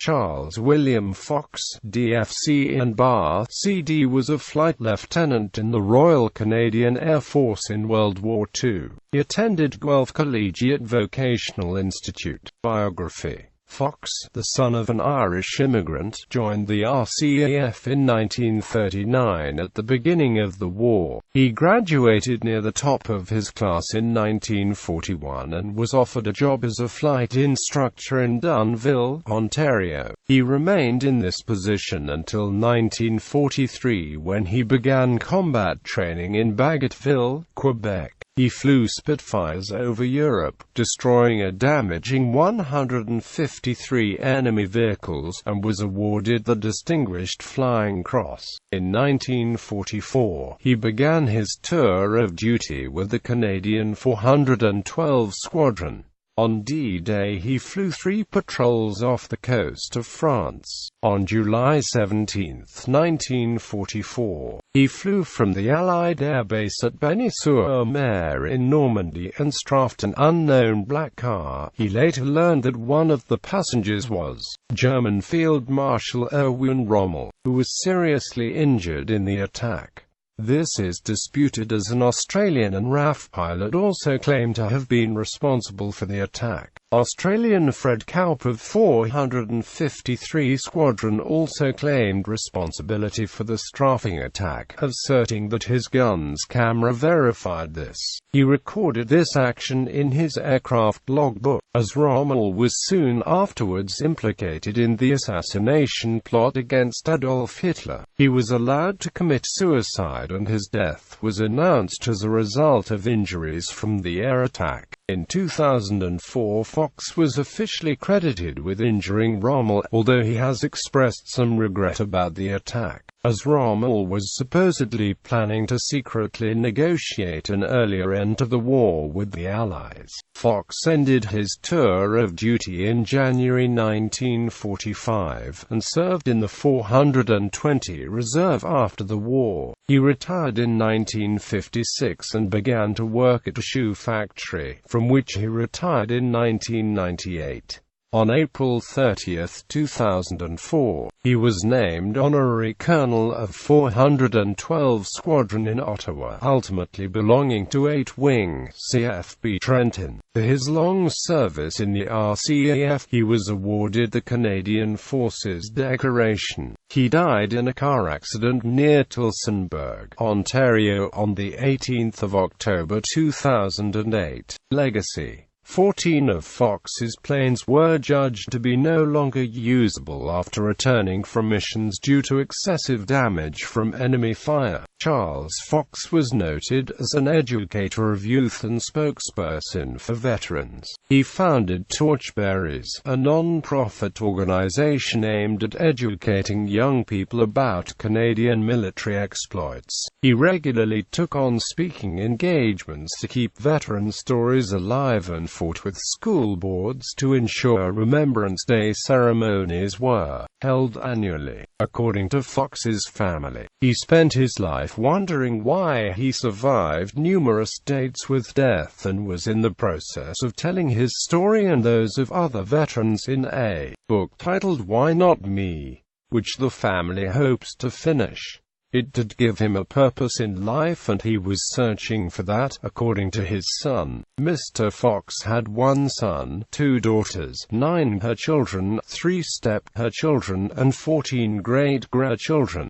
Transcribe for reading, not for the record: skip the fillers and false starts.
Charles William Fox, DFC and Bar CD was a flight lieutenant in the Royal Canadian Air Force in World War II. He attended Guelph Collegiate Vocational Institute. Biography. Fox, the son of an Irish immigrant, joined the RCAF in 1939 at the beginning of the war. He graduated near the top of his class in 1941 and was offered a job as a flight instructor in Dunnville, Ontario. He remained in this position until 1943 when he began combat training in Bagotville, Quebec. He flew Spitfires over Europe, destroying or damaging 153 enemy vehicles, and was awarded the Distinguished Flying Cross. In 1944, he began his tour of duty with the Canadian 412 Squadron. On D-Day he flew 3 patrols off the coast of France. On July 17, 1944, he flew from the Allied Air Base at Benny-sur-Mer in Normandy and strafed an unknown black car. He later learned that one of the passengers was German Field Marshal Erwin Rommel, who was seriously injured in the attack. This is disputed as an Australian and RAF pilot also claimed to have been responsible for the attack. Australian Fred Kaup of 453 Squadron also claimed responsibility for the strafing attack, asserting that his gun's camera verified this. He recorded this action in his aircraft logbook, as Rommel was soon afterwards implicated in the assassination plot against Adolf Hitler. He was allowed to commit suicide and his death was announced as a result of injuries from the air attack. In 2004, Fox was officially credited with injuring Rommel, although he has expressed some regret about the attack, as Rommel was supposedly planning to secretly negotiate an earlier end to the war with the Allies. Fox ended his tour of duty in January 1945, and served in the 420 Reserve after the war. He retired in 1956 and began to work at a shoe factory, from which he retired in 1998. On April 30, 2004, he was named Honorary Colonel of 412 Squadron in Ottawa, ultimately belonging to 8th Wing, CFB Trenton. For his long service in the RCAF, he was awarded the Canadian Forces Decoration. He died in a car accident near Tillsonburg, Ontario, on the 18th of October 2008. Legacy. 14 of Fox's planes were judged to be no longer usable after returning from missions due to excessive damage from enemy fire. Charles Fox was noted as an educator of youth and spokesperson for veterans. He founded Torchbearers, a non-profit organization aimed at educating young people about Canadian military exploits. He regularly took on speaking engagements to keep veteran stories alive and fought with school boards to ensure Remembrance Day ceremonies were held annually. According to Fox's family, he spent his life wondering why he survived numerous dates with death and was in the process of telling his story and those of other veterans in a book titled Why Not Me, which the family hopes to finish. It did give him a purpose in life and he was searching for that. According to his son, Mr. Fox had 1 son, 2 daughters, 9 her children, 3 step her children and 14 great-grandchildren.